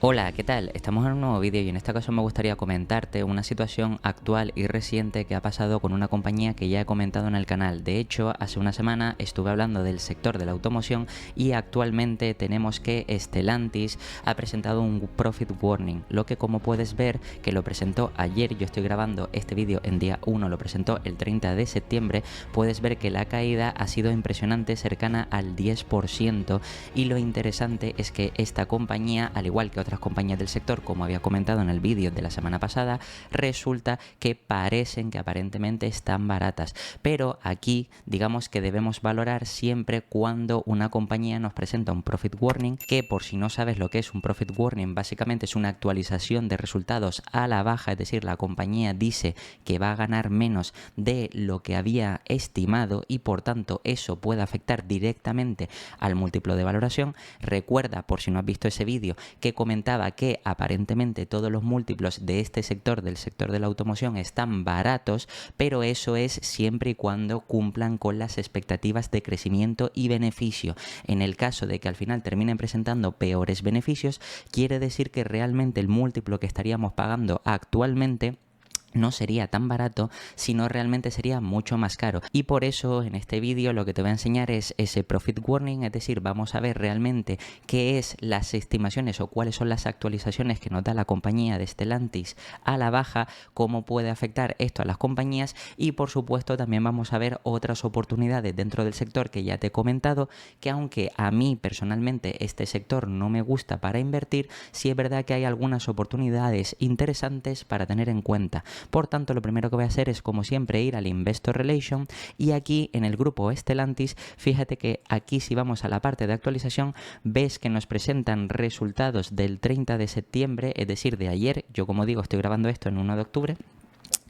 Hola, ¿qué tal? Estamos en un nuevo vídeo y en este caso me gustaría comentarte una situación actual y reciente que ha pasado con una compañía que ya he comentado en el canal. De hecho, hace una semana estuve hablando del sector de la automoción y actualmente tenemos que Stellantis ha presentado un Profit Warning, lo que como puedes ver que lo presentó ayer, yo estoy grabando este vídeo en día 1, lo presentó el 30 de septiembre, puedes ver que la caída ha sido impresionante, cercana al 10%, y lo interesante es que esta compañía, al igual que otras compañías del sector, como había comentado en el vídeo de la semana pasada, resulta que parecen que aparentemente están baratas, pero aquí digamos que debemos valorar siempre cuando una compañía nos presenta un profit warning, que por si no sabes lo que es un profit warning, básicamente es una actualización de resultados a la baja, es decir, la compañía dice que va a ganar menos de lo que había estimado y por tanto eso puede afectar directamente al múltiplo de valoración. Recuerda, por si no has visto ese vídeo, que comentaba que aparentemente todos los múltiplos de este sector, del sector de la automoción, están baratos, pero eso es siempre y cuando cumplan con las expectativas de crecimiento y beneficio. En el caso de que al final terminen presentando peores beneficios, quiere decir que realmente el múltiplo que estaríamos pagando actualmente no sería tan barato, sino realmente sería mucho más caro. Y por eso en este vídeo lo que te voy a enseñar es ese profit warning, es decir, vamos a ver realmente qué es las estimaciones o cuáles son las actualizaciones que nos da la compañía de Stellantis a la baja, cómo puede afectar esto a las compañías y por supuesto también vamos a ver otras oportunidades dentro del sector que ya te he comentado, que aunque a mí personalmente este sector no me gusta para invertir, sí es verdad que hay algunas oportunidades interesantes para tener en cuenta. Por tanto, lo primero que voy a hacer es, como siempre, ir al Investor Relation y aquí en el grupo Stellantis, fíjate que aquí si vamos a la parte de actualización, ves que nos presentan resultados del 30 de septiembre, es decir, de ayer. Yo, como digo, estoy grabando esto en 1 de octubre.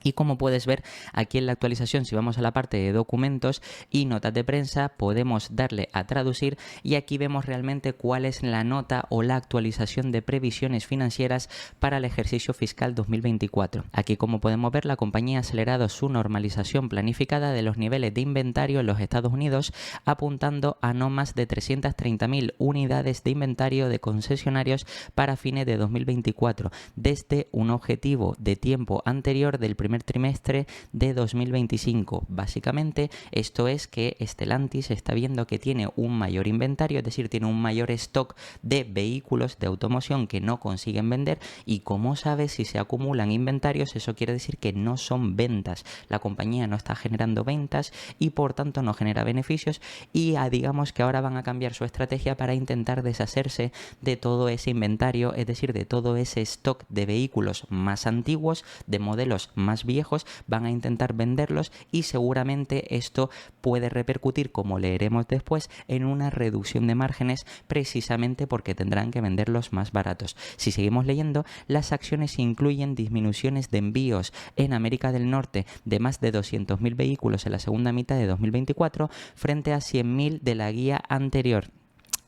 Y como puedes ver aquí en la actualización, si vamos a la parte de documentos y notas de prensa, podemos darle a traducir y aquí vemos realmente cuál es la nota o la actualización de previsiones financieras para el ejercicio fiscal 2024. Aquí, como podemos ver, la compañía ha acelerado su normalización planificada de los niveles de inventario en los Estados Unidos, apuntando a no más de 330.000 unidades de inventario de concesionarios para fines de 2024, desde un objetivo de tiempo anterior del primer trimestre de 2025. Básicamente esto es que Stellantis está viendo que tiene un mayor inventario, es decir, tiene un mayor stock de vehículos de automoción que no consiguen vender y como sabes, si se acumulan inventarios, eso quiere decir que no son ventas. La compañía no está generando ventas y por tanto no genera beneficios y digamos que ahora van a cambiar su estrategia para intentar deshacerse de todo ese inventario, es decir, de todo ese stock de vehículos más antiguos, de modelos más viejos, van a intentar venderlos y seguramente esto puede repercutir, como leeremos después, en una reducción de márgenes precisamente porque tendrán que venderlos más baratos. Si seguimos leyendo, las acciones incluyen disminuciones de envíos en América del Norte de más de 200.000 vehículos en la segunda mitad de 2024 frente a 100.000 de la guía anterior.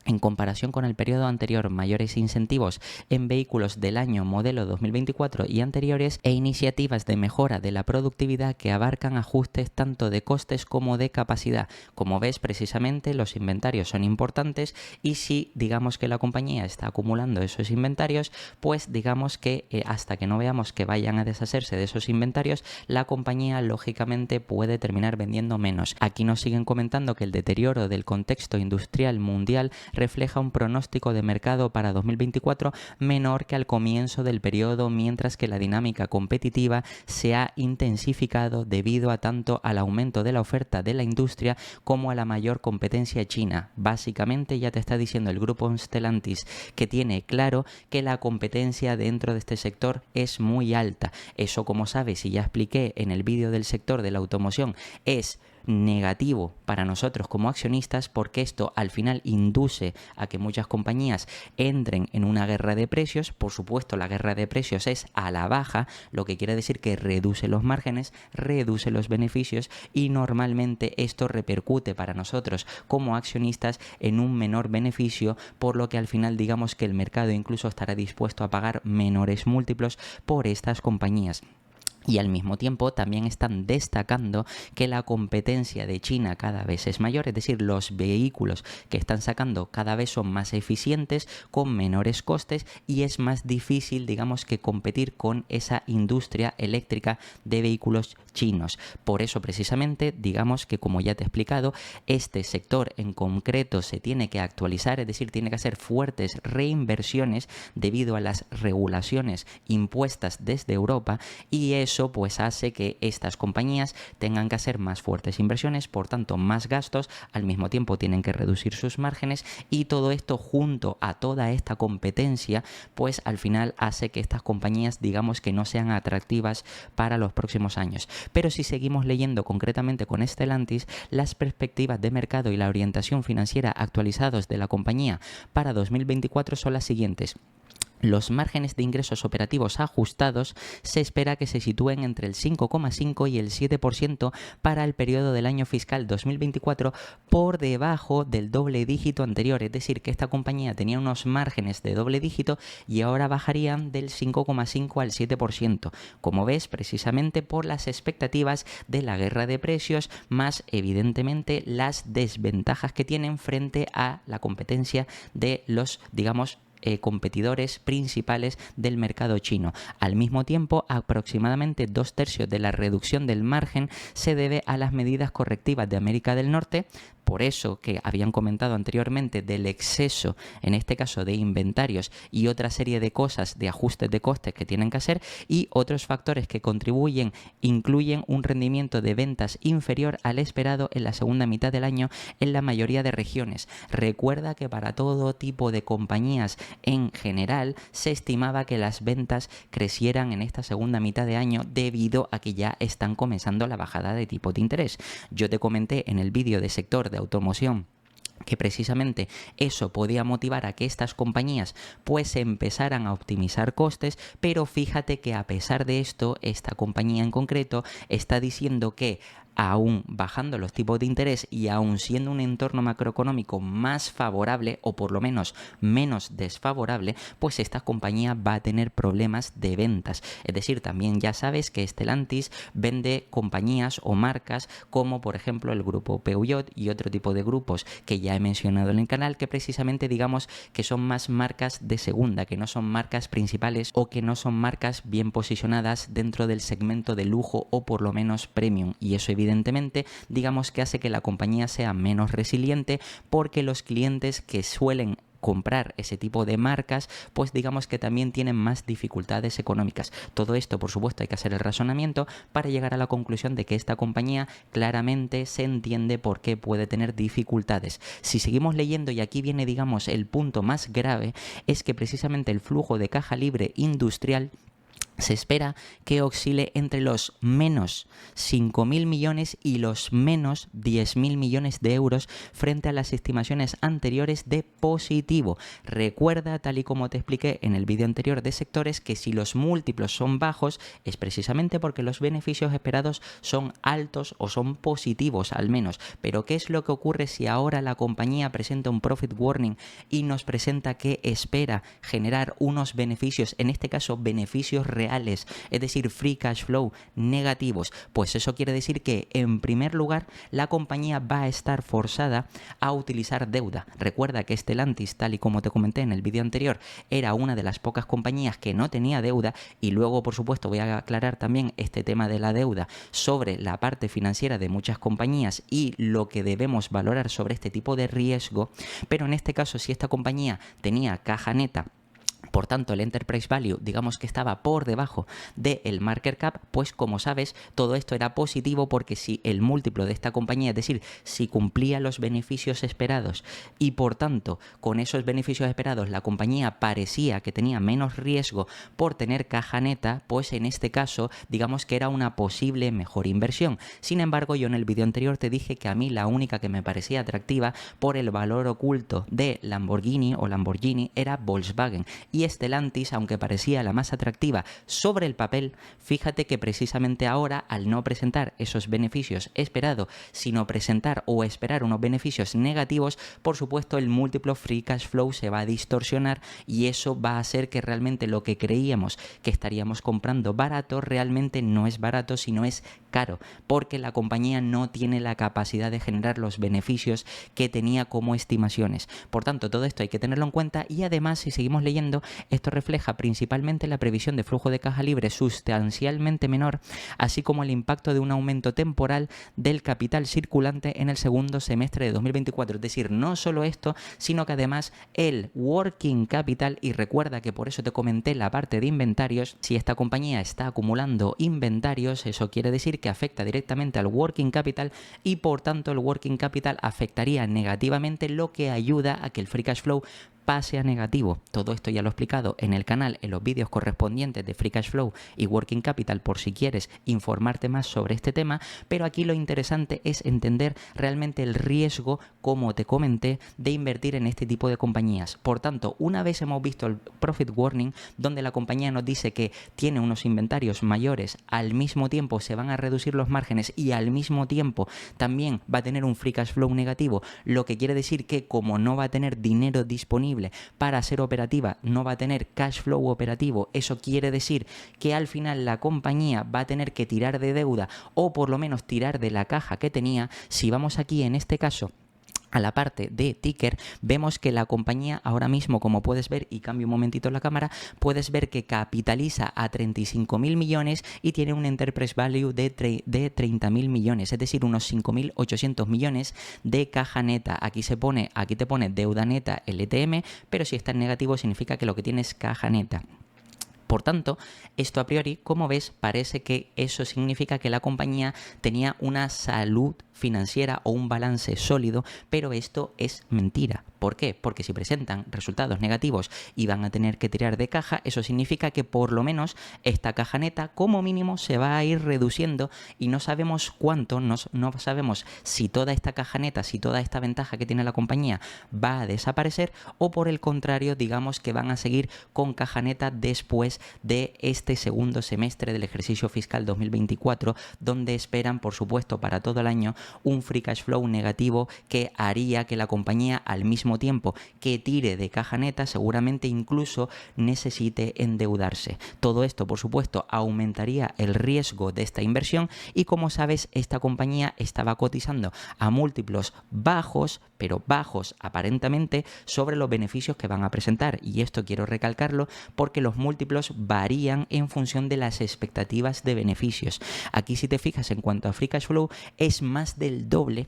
En comparación con el periodo anterior, mayores incentivos en vehículos del año modelo 2024 y anteriores e iniciativas de mejora de la productividad que abarcan ajustes tanto de costes como de capacidad. Como ves, precisamente los inventarios son importantes y si digamos que la compañía está acumulando esos inventarios, pues digamos que hasta que no veamos que vayan a deshacerse de esos inventarios, la compañía lógicamente puede terminar vendiendo menos. Aquí nos siguen comentando que el deterioro del contexto industrial mundial refleja un pronóstico de mercado para 2024 menor que al comienzo del periodo, mientras que la dinámica competitiva se ha intensificado debido a tanto al aumento de la oferta de la industria como a la mayor competencia china. Básicamente ya te está diciendo el grupo Stellantis que tiene claro que la competencia dentro de este sector es muy alta. Eso, como sabes y ya expliqué en el vídeo del sector de la automoción, es negativo para nosotros como accionistas porque esto al final induce a que muchas compañías entren en una guerra de precios. Por supuesto, la guerra de precios es a la baja, lo que quiere decir que reduce los márgenes, reduce los beneficios y normalmente esto repercute para nosotros como accionistas en un menor beneficio, por lo que al final digamos que el mercado incluso estará dispuesto a pagar menores múltiplos por estas compañías. Y al mismo tiempo también están destacando que la competencia de China cada vez es mayor, es decir, los vehículos que están sacando cada vez son más eficientes, con menores costes, y es más difícil, digamos, que competir con esa industria eléctrica de vehículos chinos. Por eso precisamente, digamos que, como ya te he explicado, este sector en concreto se tiene que actualizar, es decir, tiene que hacer fuertes reinversiones debido a las regulaciones impuestas desde Europa, y eso pues hace que estas compañías tengan que hacer más fuertes inversiones, por tanto más gastos, al mismo tiempo tienen que reducir sus márgenes, y todo esto junto a toda esta competencia pues al final hace que estas compañías, digamos, que no sean atractivas para los próximos años. Pero si seguimos leyendo concretamente con Stellantis, las perspectivas de mercado y la orientación financiera actualizados de la compañía para 2024 son las siguientes. Los márgenes de ingresos operativos ajustados se espera que se sitúen entre el 5,5 y el 7% para el periodo del año fiscal 2024, por debajo del doble dígito anterior. Es decir, que esta compañía tenía unos márgenes de doble dígito y ahora bajarían del 5,5 al 7%. Como ves, precisamente por las expectativas de la guerra de precios, más evidentemente las desventajas que tienen frente a la competencia de los, digamos, competidores principales del mercado chino. Al mismo tiempo, aproximadamente 2/3 de la reducción del margen se debe a las medidas correctivas de América del Norte, por eso que habían comentado anteriormente del exceso, en este caso de inventarios, y otra serie de cosas de ajustes de costes que tienen que hacer, y otros factores que contribuyen incluyen un rendimiento de ventas inferior al esperado en la segunda mitad del año en la mayoría de regiones. Recuerda que para todo tipo de compañías en general se estimaba que las ventas crecieran en esta segunda mitad de año debido a que ya están comenzando la bajada de tipo de interés. Yo te comenté en el vídeo de sector de automoción que precisamente eso podía motivar a que estas compañías pues empezaran a optimizar costes, pero fíjate que a pesar de esto, esta compañía en concreto está diciendo que aún bajando los tipos de interés y aún siendo un entorno macroeconómico más favorable, o por lo menos menos desfavorable, pues esta compañía va a tener problemas de ventas. Es decir, también ya sabes que Stellantis vende compañías o marcas como por ejemplo el grupo Peugeot y otro tipo de grupos que ya he mencionado en el canal, que precisamente digamos que son más marcas de segunda, que no son marcas principales o que no son marcas bien posicionadas dentro del segmento de lujo o por lo menos premium, y eso evidentemente digamos que hace que la compañía sea menos resiliente, porque los clientes que suelen comprar ese tipo de marcas pues digamos que también tienen más dificultades económicas. Todo esto por supuesto hay que hacer el razonamiento para llegar a la conclusión de que esta compañía claramente se entiende por qué puede tener dificultades. Si seguimos leyendo, y aquí viene digamos el punto más grave, es que precisamente el flujo de caja libre industrial se espera que oscile entre los menos 5.000 millones y los menos 10.000 millones de euros frente a las estimaciones anteriores de positivo. Recuerda, tal y como te expliqué en el vídeo anterior de sectores, que si los múltiplos son bajos es precisamente porque los beneficios esperados son altos o son positivos al menos. Pero ¿qué es lo que ocurre si ahora la compañía presenta un profit warning y nos presenta que espera generar unos beneficios, en este caso beneficios reales, es decir, free cash flow negativos? Pues eso quiere decir que en primer lugar la compañía va a estar forzada a utilizar deuda. Recuerda que Stellantis, tal y como te comenté en el vídeo anterior, era una de las pocas compañías que no tenía deuda, y luego por supuesto voy a aclarar también este tema de la deuda sobre la parte financiera de muchas compañías y lo que debemos valorar sobre este tipo de riesgo. Pero en este caso, si esta compañía tenía caja neta, por tanto el enterprise value digamos que estaba por debajo del market cap, pues como sabes todo esto era positivo, porque si el múltiplo de esta compañía, es decir, si cumplía los beneficios esperados y por tanto con esos beneficios esperados la compañía parecía que tenía menos riesgo por tener caja neta, pues en este caso digamos que era una posible mejor inversión. Sin embargo, yo en el vídeo anterior te dije que a mí la única que me parecía atractiva por el valor oculto de Lamborghini era Volkswagen, y Stellantis, aunque parecía la más atractiva sobre el papel, fíjate que precisamente ahora, al no presentar esos beneficios esperados, sino presentar o esperar unos beneficios negativos, por supuesto el múltiplo free cash flow se va a distorsionar y eso va a hacer que realmente lo que creíamos que estaríamos comprando barato realmente no es barato, sino es caro, porque la compañía no tiene la capacidad de generar los beneficios que tenía como estimaciones. Por tanto, todo esto hay que tenerlo en cuenta y además, si seguimos leyendo, esto refleja principalmente la previsión de flujo de caja libre sustancialmente menor, así como el impacto de un aumento temporal del capital circulante en el segundo semestre de 2024. Es decir, no solo esto, sino que además el working capital, y recuerda que por eso te comenté la parte de inventarios, si esta compañía está acumulando inventarios, eso quiere decir que afecta directamente al working capital y por tanto el working capital afectaría negativamente, lo que ayuda a que el free cash flow pase a negativo. Todo esto ya lo he explicado en el canal, en los vídeos correspondientes de Free Cash Flow y Working Capital, por si quieres informarte más sobre este tema, pero aquí lo interesante es entender realmente el riesgo, como te comenté, de invertir en este tipo de compañías. Por tanto, una vez hemos visto el Profit Warning, donde la compañía nos dice que tiene unos inventarios mayores, al mismo tiempo se van a reducir los márgenes y al mismo tiempo también va a tener un Free Cash Flow negativo, lo que quiere decir que como no va a tener dinero disponible para ser operativa, no va a tener cash flow operativo, eso quiere decir que al final la compañía va a tener que tirar de deuda o por lo menos tirar de la caja que tenía. Si vamos aquí en este caso a la parte de ticker, vemos que la compañía ahora mismo, como puedes ver, y cambio un momentito la cámara, puedes ver que capitaliza a 35.000 millones y tiene un enterprise value de 30.000 millones, es decir, unos 5.800 millones de caja neta. Aquí te pone deuda neta LTM, pero si está en negativo significa que lo que tiene es caja neta. Por tanto, esto a priori, como ves, parece que eso significa que la compañía tenía una salud financiera o un balance sólido, pero esto es mentira. ¿Por qué? Porque si presentan resultados negativos y van a tener que tirar de caja, eso significa que por lo menos esta caja neta como mínimo se va a ir reduciendo y no sabemos cuánto, no sabemos si toda esta caja neta, si toda esta ventaja que tiene la compañía va a desaparecer o por el contrario, digamos que van a seguir con caja neta después de este segundo semestre del ejercicio fiscal 2024, donde esperan, por supuesto, para todo el año un free cash flow negativo que haría que la compañía, al mismo tiempo que tire de caja neta, seguramente incluso necesite endeudarse. Todo esto, por supuesto, aumentaría el riesgo de esta inversión y, como sabes, esta compañía estaba cotizando a múltiplos bajos, pero bajos aparentemente, sobre los beneficios que van a presentar. Y esto quiero recalcarlo porque los múltiplos varían en función de las expectativas de beneficios. Aquí, si te fijas, en cuanto a free cash flow, es más del doble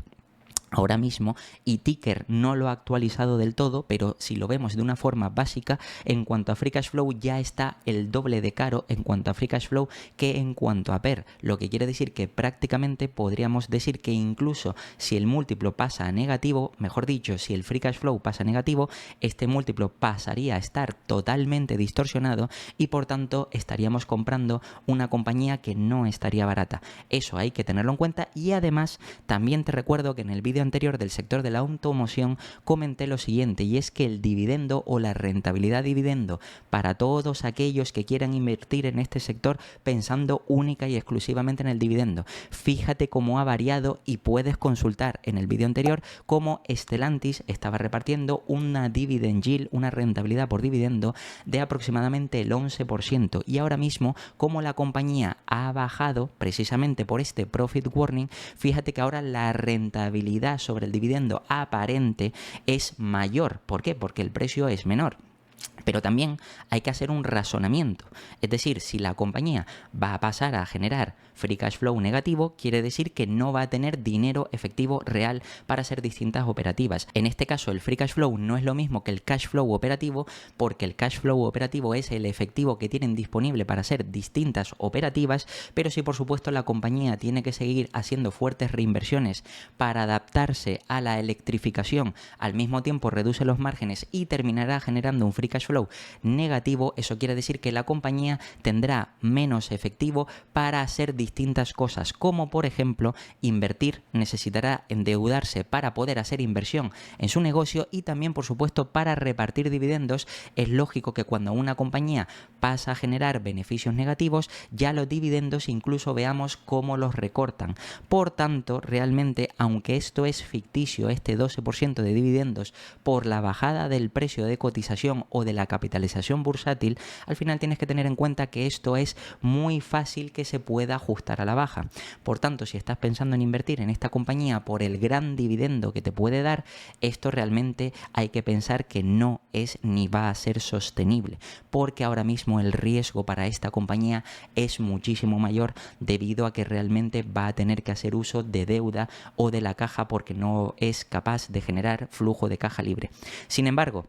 ahora mismo, y ticker no lo ha actualizado del todo, pero si lo vemos de una forma básica, en cuanto a free cash flow ya está el doble de caro en cuanto a free cash flow que en cuanto a PER, lo que quiere decir que prácticamente podríamos decir que incluso si el múltiplo pasa a negativo, mejor dicho, si el free cash flow pasa a negativo, este múltiplo pasaría a estar totalmente distorsionado y por tanto estaríamos comprando una compañía que no estaría barata. Eso hay que tenerlo en cuenta y además también te recuerdo que en el vídeo anterior del sector de la automoción comenté lo siguiente, y es que el dividendo o la rentabilidad dividendo para todos aquellos que quieran invertir en este sector pensando única y exclusivamente en el dividendo, fíjate cómo ha variado y puedes consultar en el vídeo anterior cómo Stellantis estaba repartiendo una dividend yield, una rentabilidad por dividendo de aproximadamente el 11%, y ahora mismo como la compañía ha bajado precisamente por este profit warning, fíjate que ahora la rentabilidad sobre el dividendo aparente es mayor. ¿Por qué? Porque el precio es menor. Pero también hay que hacer un razonamiento. Es decir, si la compañía va a pasar a generar free cash flow negativo, quiere decir que no va a tener dinero efectivo real para hacer distintas operativas. En este caso, el free cash flow no es lo mismo que el cash flow operativo, porque el cash flow operativo es el efectivo que tienen disponible para hacer distintas operativas, pero si por supuesto la compañía tiene que seguir haciendo fuertes reinversiones para adaptarse a la electrificación, al mismo tiempo reduce los márgenes y terminará generando un free cash flow negativo, eso quiere decir que la compañía tendrá menos efectivo para hacer distintas cosas, como por ejemplo invertir, necesitará endeudarse para poder hacer inversión en su negocio y también por supuesto para repartir dividendos. Es lógico que cuando una compañía pasa a generar beneficios negativos, ya los dividendos incluso veamos cómo los recortan. Por tanto, realmente, aunque esto es ficticio, este 12% de dividendos por la bajada del precio de cotización o de la capitalización bursátil, al final tienes que tener en cuenta que esto es muy fácil que se pueda ajustar a la baja. Por tanto, si estás pensando en invertir en esta compañía por el gran dividendo que te puede dar, esto realmente hay que pensar que no es ni va a ser sostenible, porque ahora mismo el riesgo para esta compañía es muchísimo mayor debido a que realmente va a tener que hacer uso de deuda o de la caja porque no es capaz de generar flujo de caja libre. Sin embargo,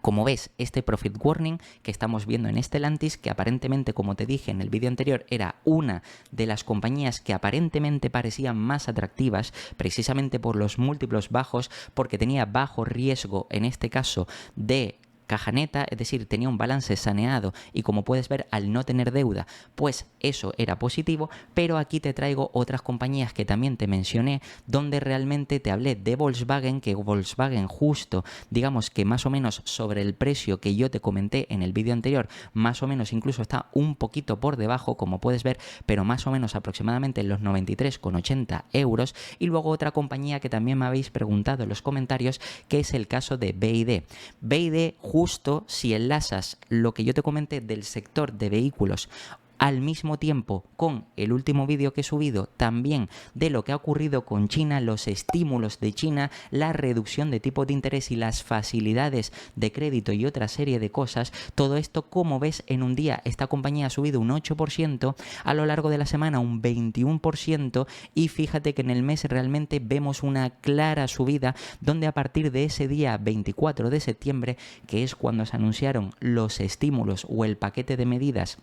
como ves, este Profit Warning que estamos viendo en Stellantis, que aparentemente, como te dije en el vídeo anterior, era una de las compañías que aparentemente parecían más atractivas, precisamente por los múltiplos bajos, porque tenía bajo riesgo, en este caso, de caja neta, es decir, tenía un balance saneado y como puedes ver al no tener deuda, pues eso era positivo, pero aquí te traigo otras compañías que también te mencioné donde realmente te hablé de Volkswagen, que Volkswagen justo, digamos que más o menos sobre el precio que yo te comenté en el vídeo anterior, más o menos incluso está un poquito por debajo, como puedes ver, pero más o menos aproximadamente en los 93,80 euros. Y luego otra compañía que también me habéis preguntado en los comentarios, que es el caso de BYD. BYD, justo si enlazas lo que yo te comenté del sector de vehículos al mismo tiempo con el último vídeo que he subido también de lo que ha ocurrido con China, los estímulos de China, la reducción de tipos de interés y las facilidades de crédito y otra serie de cosas, todo esto, como ves, en un día esta compañía ha subido un 8%, a lo largo de la semana un 21% y fíjate que en el mes realmente vemos una clara subida donde a partir de ese día 24 de septiembre, que es cuando se anunciaron los estímulos o el paquete de medidas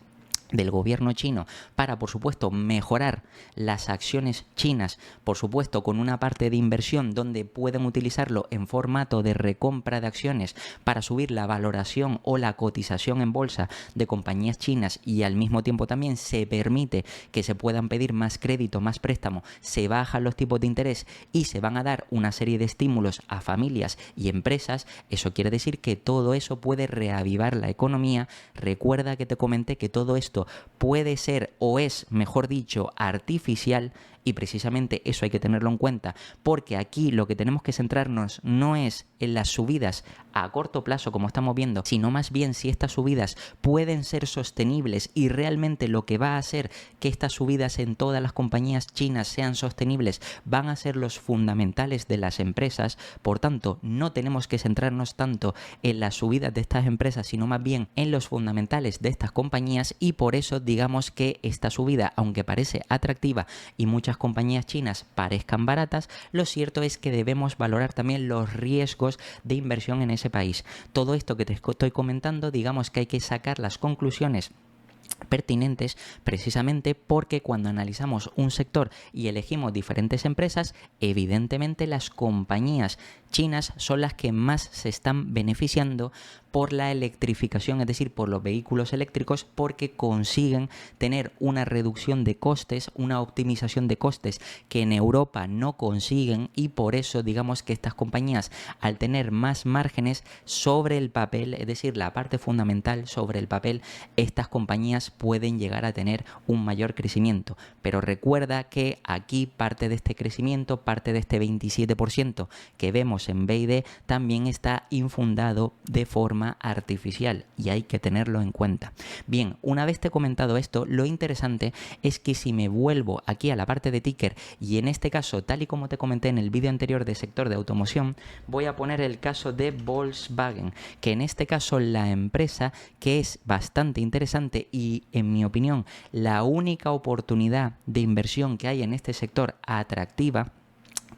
del gobierno chino para, por supuesto, mejorar las acciones chinas, por supuesto, con una parte de inversión donde pueden utilizarlo en formato de recompra de acciones para subir la valoración o la cotización en bolsa de compañías chinas y al mismo tiempo también se permite que se puedan pedir más crédito, más préstamo, se bajan los tipos de interés y se van a dar una serie de estímulos a familias y empresas. Eso quiere decir que todo eso puede reavivar la economía. Recuerda que te comenté que todo esto puede ser, o es, mejor dicho, artificial, y precisamente eso hay que tenerlo en cuenta, porque aquí lo que tenemos que centrarnos no es en las subidas a corto plazo como estamos viendo, sino más bien si estas subidas pueden ser sostenibles y realmente lo que va a hacer que estas subidas en todas las compañías chinas sean sostenibles van a ser los fundamentales de las empresas. Por tanto, no tenemos que centrarnos tanto en las subidas de estas empresas, sino más bien en los fundamentales de estas compañías, y por eso digamos que esta subida, aunque parece atractiva y muchas compañías chinas parezcan baratas, lo cierto es que debemos valorar también los riesgos de inversión en ese país. Todo esto que te estoy comentando, digamos que hay que sacar las conclusiones pertinentes precisamente porque cuando analizamos un sector y elegimos diferentes empresas, evidentemente las compañías chinas son las que más se están beneficiando por la electrificación, es decir, por los vehículos eléctricos, porque consiguen tener una reducción de costes, una optimización de costes que en Europa no consiguen, y por eso digamos que estas compañías, al tener más márgenes sobre el papel, es decir, la parte fundamental sobre el papel, estas compañías pueden llegar a tener un mayor crecimiento. Pero recuerda que aquí parte de este crecimiento, parte de este 27% que vemos en BYD, también está infundado de forma artificial y hay que tenerlo en cuenta. Bien, una vez te he comentado esto, lo interesante es que si me vuelvo aquí a la parte de ticker y en este caso, tal y como te comenté en el vídeo anterior de sector de automoción, voy a poner el caso de Volkswagen, que en este caso la empresa, que es bastante interesante y en mi opinión la única oportunidad de inversión que hay en este sector atractiva,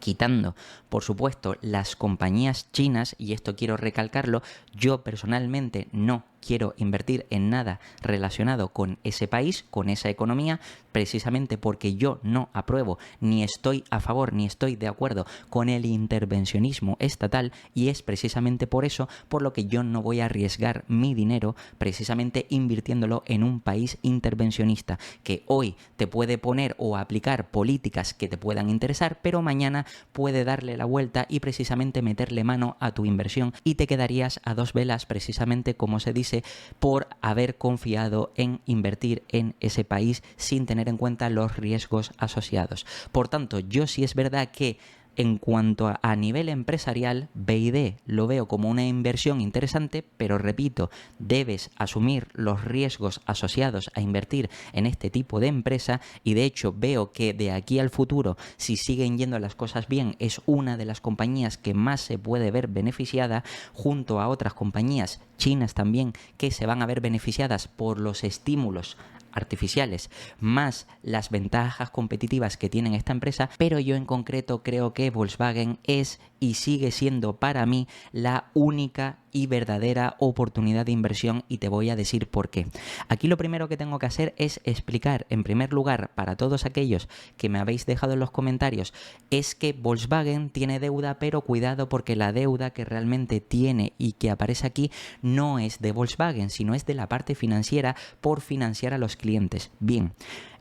quitando, por supuesto, las compañías chinas, y esto quiero recalcarlo, yo personalmente no quiero invertir en nada relacionado con ese país, con esa economía, precisamente porque yo no apruebo, ni estoy a favor, ni estoy de acuerdo con el intervencionismo estatal, y es precisamente por eso por lo que yo no voy a arriesgar mi dinero precisamente invirtiéndolo en un país intervencionista que hoy te puede poner o aplicar políticas que te puedan interesar, pero mañana puede darle la vuelta y precisamente meterle mano a tu inversión y te quedarías a dos velas, precisamente como se dice, por haber confiado en invertir en ese país sin tener en cuenta los riesgos asociados. Por tanto, yo sí es verdad que en cuanto a nivel empresarial, BYD lo veo como una inversión interesante, pero repito, debes asumir los riesgos asociados a invertir en este tipo de empresa, y de hecho veo que de aquí al futuro, si siguen yendo las cosas bien, es una de las compañías que más se puede ver beneficiada, junto a otras compañías chinas también que se van a ver beneficiadas por los estímulos artificiales más las ventajas competitivas que tiene esta empresa, pero yo en concreto creo que Volkswagen es y sigue siendo para mí la única y verdadera oportunidad de inversión, y te voy a decir por qué. Aquí lo primero que tengo que hacer es explicar, en primer lugar, para todos aquellos que me habéis dejado en los comentarios, es que Volkswagen tiene deuda, pero cuidado, porque la deuda que realmente tiene y que aparece aquí no es de Volkswagen, sino es de la parte financiera por financiar a los clientes. Bien,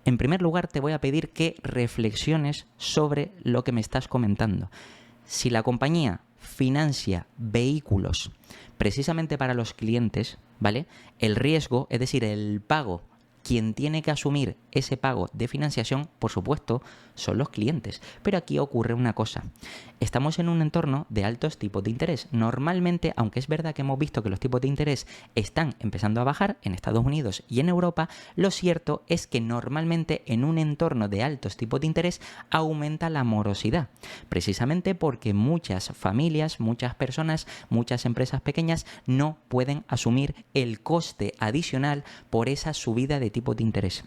en primer lugar te voy a pedir que reflexiones sobre lo que me estás comentando. Si la compañía financia vehículos precisamente para los clientes, ¿vale? El riesgo, es decir, el pago, quien tiene que asumir ese pago de financiación, por supuesto, son los clientes. Pero aquí ocurre una cosa. Estamos en un entorno de altos tipos de interés. Normalmente, aunque es verdad que hemos visto que los tipos de interés están empezando a bajar en Estados Unidos y en Europa, lo cierto es que normalmente en un entorno de altos tipos de interés aumenta la morosidad. Precisamente porque muchas familias, muchas personas, muchas empresas pequeñas no pueden asumir el coste adicional por esa subida de tipos de interés.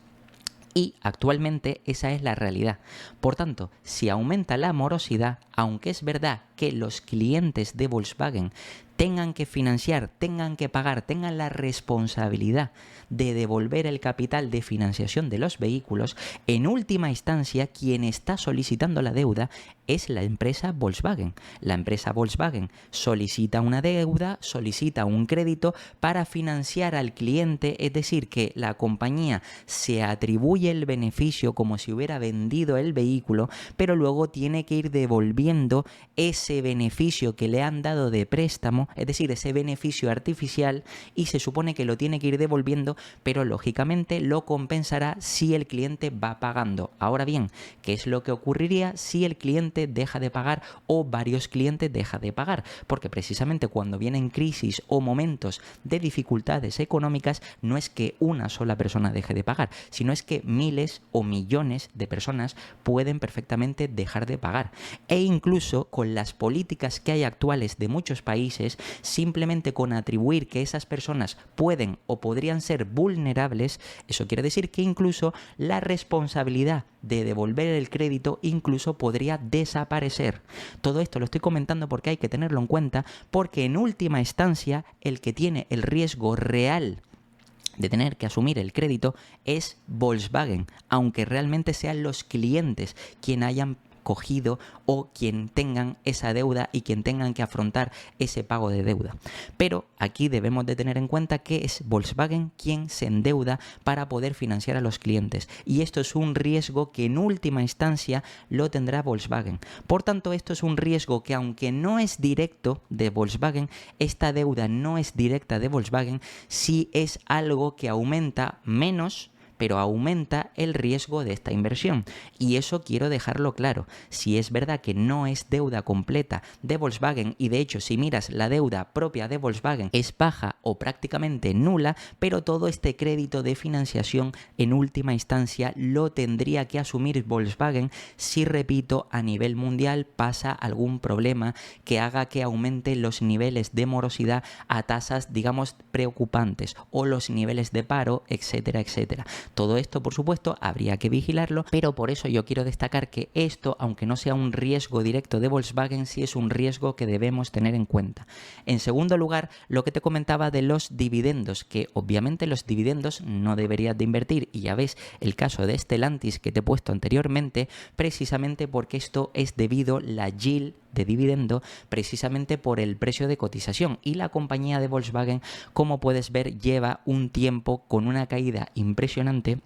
Y actualmente esa es la realidad. Por tanto, si aumenta la morosidad, aunque es verdad que los clientes de Volkswagen tengan que financiar, tengan que pagar, tengan la responsabilidad de devolver el capital de financiación de los vehículos, en última instancia quien está solicitando la deuda es la empresa Volkswagen. La empresa Volkswagen solicita una deuda, solicita un crédito para financiar al cliente, es decir, que la compañía se atribuye el beneficio como si hubiera vendido el vehículo, pero luego tiene que ir devolviendo ese beneficio que le han dado de préstamo, es decir, ese beneficio artificial, y se supone que lo tiene que ir devolviendo, pero lógicamente lo compensará si el cliente va pagando. Ahora bien, ¿qué es lo que ocurriría si el cliente deja de pagar o varios clientes dejan de pagar? Porque precisamente cuando vienen crisis o momentos de dificultades económicas, no es que una sola persona deje de pagar, sino es que miles o millones de personas pueden perfectamente dejar de pagar. E incluso con las políticas que hay actuales de muchos países, simplemente con atribuir que esas personas pueden o podrían ser vulnerables, eso quiere decir que incluso la responsabilidad de devolver el crédito incluso podría desaparecer. Todo esto lo estoy comentando porque hay que tenerlo en cuenta, porque en última instancia el que tiene el riesgo real de tener que asumir el crédito es Volkswagen, aunque realmente sean los clientes quien hayan cogido o quien tengan esa deuda y quien tengan que afrontar ese pago de deuda. Pero aquí debemos de tener en cuenta que es Volkswagen quien se endeuda para poder financiar a los clientes, y esto es un riesgo que en última instancia lo tendrá Volkswagen. Por tanto, esto es un riesgo que, aunque no es directo de Volkswagen, esta deuda no es directa de Volkswagen, sí es algo que aumenta menos, pero aumenta el riesgo de esta inversión. Y eso quiero dejarlo claro. Si es verdad que no es deuda completa de Volkswagen, y de hecho si miras la deuda propia de Volkswagen es baja o prácticamente nula, pero todo este crédito de financiación en última instancia lo tendría que asumir Volkswagen si, repito, a nivel mundial pasa algún problema que haga que aumente los niveles de morosidad a tasas, digamos, preocupantes, o los niveles de paro, etcétera, etcétera. Todo esto, por supuesto, habría que vigilarlo, pero por eso yo quiero destacar que esto, aunque no sea un riesgo directo de Volkswagen, sí es un riesgo que debemos tener en cuenta. En segundo lugar, lo que te comentaba de los dividendos, que obviamente los dividendos no deberías de invertir, y ya ves el caso de Stellantis que te he puesto anteriormente, precisamente porque esto es debido la yield de dividendo precisamente por el precio de cotización, y la compañía de Volkswagen, como puedes ver, lleva un tiempo con una caída impresionante,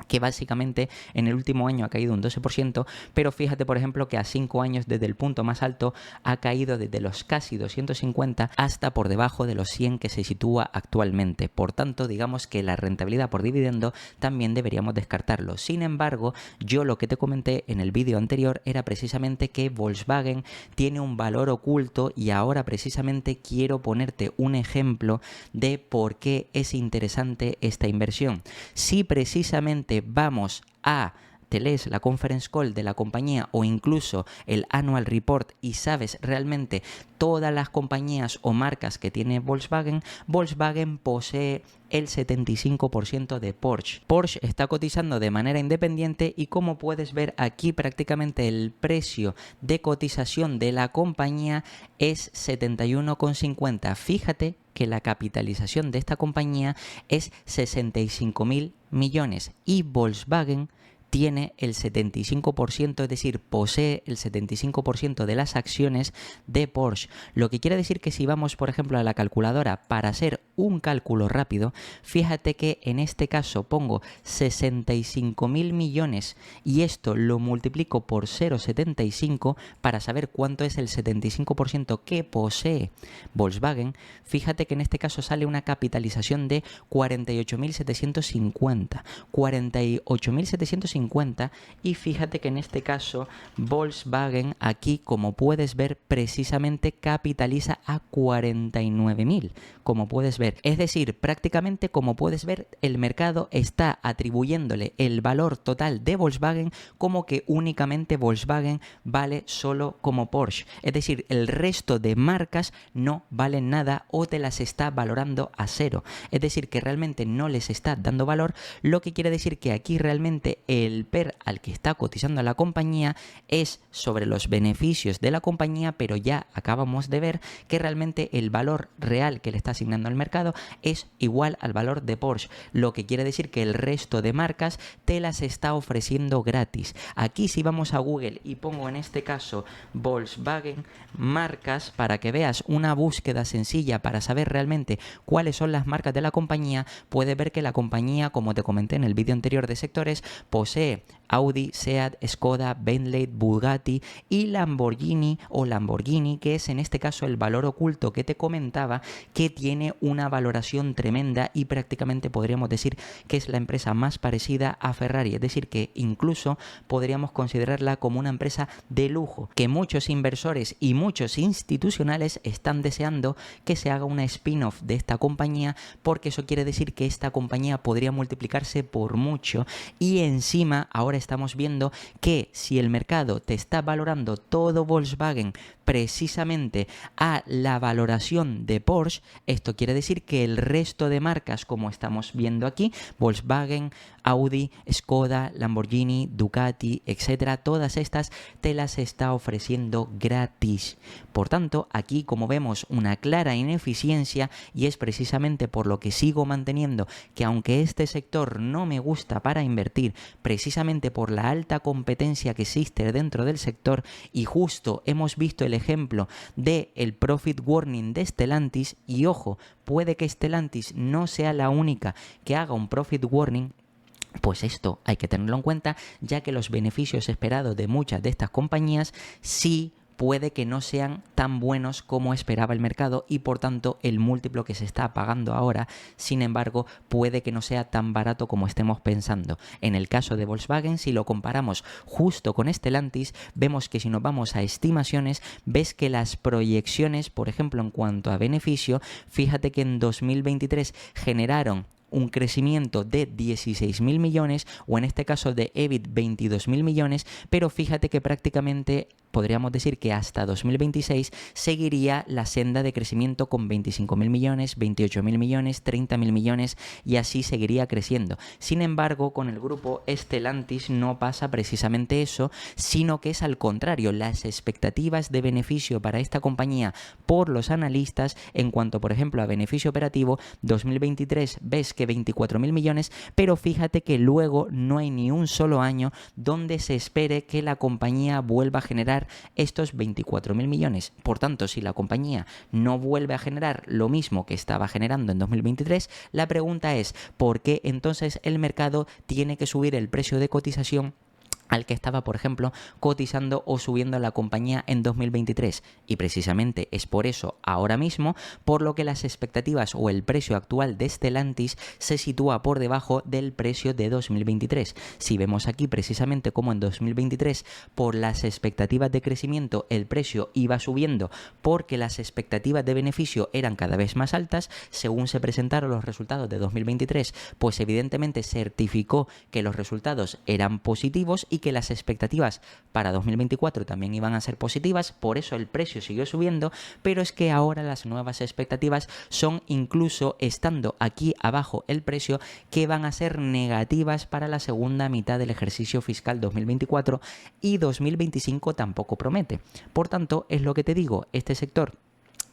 que básicamente en el último año ha caído un 12%, pero fíjate por ejemplo que a 5 años desde el punto más alto ha caído desde los casi 250 hasta por debajo de los 100 que se sitúa actualmente. Por tanto, digamos que la rentabilidad por dividendo también deberíamos descartarlo. Sin embargo, yo lo que te comenté en el vídeo anterior era precisamente que Volkswagen tiene un valor oculto, y ahora precisamente quiero ponerte un ejemplo de por qué es interesante esta inversión. Si precisamente vamos a te lees la conference call de la compañía o incluso el annual report y sabes realmente todas las compañías o marcas que tiene Volkswagen, Volkswagen posee el 75% de Porsche. Porsche está cotizando de manera independiente, y como puedes ver aquí prácticamente el precio de cotización de la compañía es 71,50. Fíjate que la capitalización de esta compañía es 65.000 millones y Volkswagen tiene el 75%, es decir, posee el 75% de las acciones de Porsche. Lo que quiere decir que si vamos, por ejemplo, a la calculadora para hacer un cálculo rápido, fíjate que en este caso pongo 65.000 millones y esto lo multiplico por 0,75 para saber cuánto es el 75% que posee Volkswagen. Fíjate que en este caso sale una capitalización de 48.750. 48.750, y fíjate que en este caso Volkswagen aquí, como puedes ver, precisamente capitaliza a 49.000, como puedes ver. Es decir, prácticamente, como puedes ver, el mercado está atribuyéndole el valor total de Volkswagen como que únicamente Volkswagen vale solo como Porsche. Es decir, el resto de marcas no valen nada o te las está valorando a cero. Es decir, que realmente no les está dando valor, lo que quiere decir que aquí realmente el PER al que está cotizando la compañía es sobre los beneficios de la compañía, pero ya acabamos de ver que realmente el valor real que le está asignando al mercado es igual al valor de Porsche, lo que quiere decir que el resto de marcas te las está ofreciendo gratis. Aquí si vamos a Google y pongo en este caso Volkswagen marcas para que veas una búsqueda sencilla para saber realmente cuáles son las marcas de la compañía, puedes ver que la compañía, como te comenté en el vídeo anterior de sectores, posee Audi, Seat, Skoda, Bentley, Bugatti y Lamborghini, que es en este caso el valor oculto que te comentaba, que tiene una valoración tremenda y prácticamente podríamos decir que es la empresa más parecida a Ferrari. Es decir, que incluso podríamos considerarla como una empresa de lujo, que muchos inversores y muchos institucionales están deseando que se haga una spin-off de esta compañía, porque eso quiere decir que esta compañía podría multiplicarse por mucho, y encima ahora estamos viendo que si el mercado te está valorando todo Volkswagen precisamente a la valoración de Porsche, esto quiere decir que el resto de marcas, como estamos viendo aquí, Volkswagen, Audi, Skoda, Lamborghini, Ducati, etcétera, todas estas te las está ofreciendo gratis. Por tanto, aquí como vemos una clara ineficiencia, y es precisamente por lo que sigo manteniendo que aunque este sector no me gusta para invertir, precisamente por la alta competencia que existe dentro del sector, y justo hemos visto el ejemplo de el profit warning de Stellantis, y ojo, puede que Stellantis no sea la única que haga un profit warning, pues esto hay que tenerlo en cuenta, ya que los beneficios esperados de muchas de estas compañías sí puede que no sean tan buenos como esperaba el mercado, y por tanto el múltiplo que se está pagando ahora, sin embargo, puede que no sea tan barato como estemos pensando. En el caso de Volkswagen, si lo comparamos justo con Stellantis, vemos que si nos vamos a estimaciones, ves que las proyecciones, por ejemplo, en cuanto a beneficio, fíjate que en 2023 generaron un crecimiento de 16.000 millones o en este caso de EBIT 22.000 millones, pero fíjate que prácticamente podríamos decir que hasta 2026 seguiría la senda de crecimiento con 25.000 millones, 28.000 millones, 30.000 millones y así seguiría creciendo. Sin embargo, con el grupo Stellantis no pasa precisamente eso, sino que es al contrario. Las expectativas de beneficio para esta compañía por los analistas en cuanto, por ejemplo, a beneficio operativo, 2023 ves que 24.000 millones, pero fíjate que luego no hay ni un solo año donde se espere que la compañía vuelva a generar estos 24.000 millones. Por tanto, si la compañía no vuelve a generar lo mismo que estaba generando en 2023, la pregunta es, ¿por qué entonces el mercado tiene que subir el precio de cotización al que estaba, por ejemplo, cotizando o subiendo la compañía en 2023? Y precisamente es por eso, ahora mismo, por lo que las expectativas o el precio actual de Stellantis se sitúa por debajo del precio de 2023. Si vemos aquí precisamente como en 2023, por las expectativas de crecimiento, el precio iba subiendo porque las expectativas de beneficio eran cada vez más altas, según se presentaron los resultados de 2023, pues evidentemente certificó que los resultados eran positivos y que las expectativas para 2024 también iban a ser positivas, por eso el precio siguió subiendo, pero es que ahora las nuevas expectativas son, incluso estando aquí abajo el precio, que van a ser negativas para la segunda mitad del ejercicio fiscal 2024 y 2025 tampoco promete. Por tanto, es lo que te digo, este sector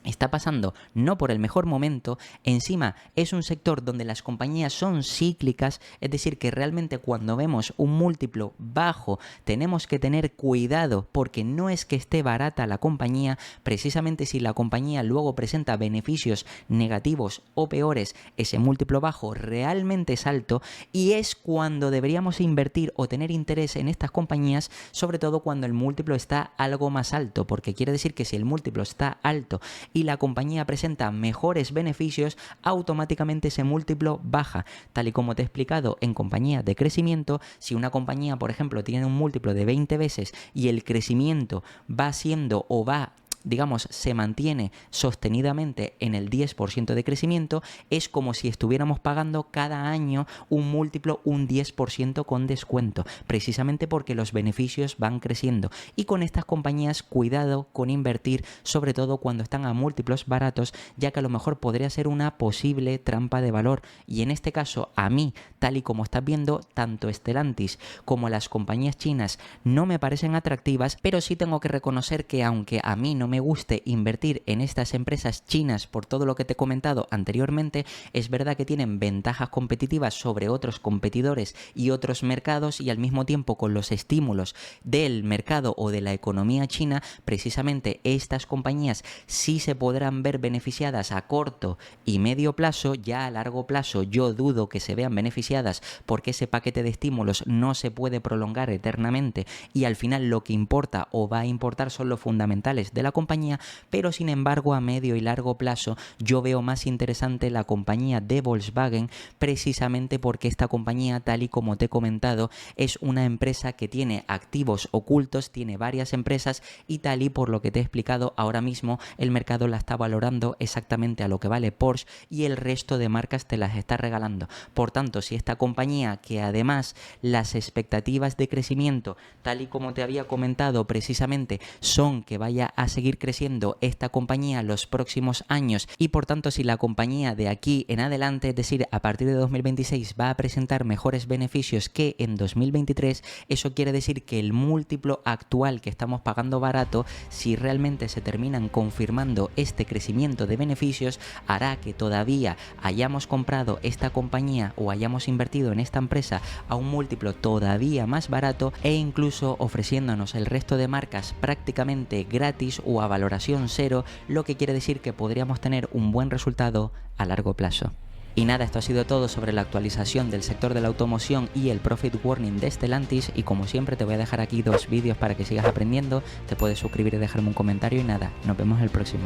está pasando no por el mejor momento, encima es un sector donde las compañías son cíclicas, es decir, que realmente cuando vemos un múltiplo bajo tenemos que tener cuidado porque no es que esté barata la compañía, precisamente si la compañía luego presenta beneficios negativos o peores, ese múltiplo bajo realmente es alto y es cuando deberíamos invertir o tener interés en estas compañías, sobre todo cuando el múltiplo está algo más alto, porque quiere decir que si el múltiplo está alto y la compañía presenta mejores beneficios, automáticamente ese múltiplo baja. Tal y como te he explicado en compañías de crecimiento, si una compañía, por ejemplo, tiene un múltiplo de 20 veces y el crecimiento va siendo o va, digamos, se mantiene sostenidamente en el 10% de crecimiento, es como si estuviéramos pagando cada año un múltiplo un 10% con descuento, precisamente porque los beneficios van creciendo. Y con estas compañías, cuidado con invertir, sobre todo cuando están a múltiplos baratos, ya que a lo mejor podría ser una posible trampa de valor. Y en este caso, a mí, tal y como estás viendo, tanto Stellantis como las compañías chinas no me parecen atractivas, pero sí tengo que reconocer que aunque a mí no me guste invertir en estas empresas chinas por todo lo que te he comentado anteriormente, es verdad que tienen ventajas competitivas sobre otros competidores y otros mercados, y al mismo tiempo con los estímulos del mercado o de la economía china, precisamente estas compañías sí se podrán ver beneficiadas a corto y medio plazo. Ya a largo plazo yo dudo que se vean beneficiadas porque ese paquete de estímulos no se puede prolongar eternamente y al final lo que importa o va a importar son los fundamentales de la compañía, pero sin embargo a medio y largo plazo yo veo más interesante la compañía de Volkswagen, precisamente porque esta compañía, tal y como te he comentado, es una empresa que tiene activos ocultos, tiene varias empresas y tal y por lo que te he explicado ahora mismo el mercado la está valorando exactamente a lo que vale Porsche y el resto de marcas te las está regalando. Por tanto, si esta compañía, que además las expectativas de crecimiento, tal y como te había comentado precisamente, son que vaya a seguir creciendo esta compañía los próximos años y por tanto si la compañía de aquí en adelante, es decir, a partir de 2026 va a presentar mejores beneficios que en 2023, eso quiere decir que el múltiplo actual que estamos pagando barato, si realmente se terminan confirmando este crecimiento de beneficios, hará que todavía hayamos comprado esta compañía o hayamos invertido en esta empresa a un múltiplo todavía más barato e incluso ofreciéndonos el resto de marcas prácticamente gratis o a valoración cero, lo que quiere decir que podríamos tener un buen resultado a largo plazo. Y nada, esto ha sido todo sobre la actualización del sector de la automoción y el Profit Warning de Stellantis, y como siempre te voy a dejar aquí 2 vídeos para que sigas aprendiendo, te puedes suscribir y dejarme un comentario y nada, nos vemos el próximo.